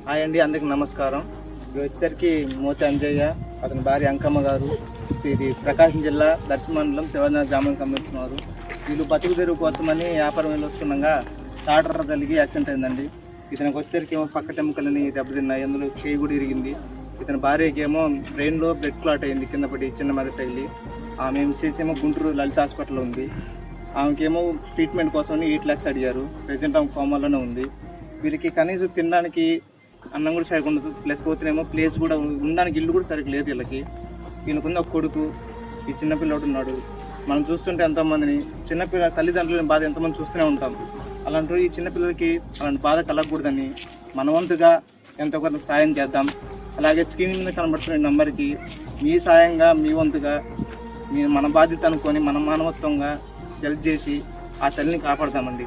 Hi అండి, అందరికి నమస్కారం. ఇది వచ్చేసరికి మోతి అంజయ్య, అతని భార్య అంకమ్మ గారు. ఇది ప్రకాశం జిల్లా దర్శి మండలం శివనాథ గ్రామానికి సంబంధించినారు. వీళ్ళు బతుకు తెరువు కోసమని వ్యాపారం వెళ్ళొస్తుండగా టాటర్ తగిలి యాక్సిడెంట్ అయిందండి. ఇతనికి వచ్చేసరికి ఏమో పక్క టెముకలని దెబ్బతిన్నాయి, అందులో చేయి కూడా ఇరిగింది. ఇతని భార్యకి ఏమో బ్రెయిన్లో బ్లడ్ క్లాట్ అయింది, కింద పడి చిన్న మెదడు తగిలి. ఆమె చేసేమో గుంటూరు లలిత హాస్పిటల్లో ఉంది. ఆమెకేమో ట్రీట్మెంట్ కోసం 8 lakhs అడిగారు. ప్రెసెంట్ ఆమె కోమాలోనే ఉంది. వీళ్ళకి కనీసం తినడానికి అన్నం కూడా సరిగ్గా ఉండదు, ప్లస్ పోతేనేమో ప్లేస్ కూడా ఉండడానికి ఇల్లు కూడా సరిగ్గా లేదు వీళ్ళకి. వీళ్ళకుంది ఒక కొడుకు, ఈ చిన్నపిల్లడు ఉన్నాడు. మనం చూస్తుంటే ఎంతోమందిని చిన్నపిల్ల తల్లిదండ్రులని బాధ ఎంతమంది చూస్తూనే ఉంటాం. అలాంటి ఈ చిన్నపిల్లలకి అలాంటి బాధ కలగకూడదని మన వంతుగా ఎంతో కొంత సాయం చేద్దాం. అలాగే స్క్రీన్ మీద కనబడుతున్న నెంబర్కి మీ సాయంగా మీ వంతుగా మన బాధ్యత అనుకొని మన మానవత్వంగా హెల్ప్ చేసి ఆ తల్లిని కాపాడతామండి.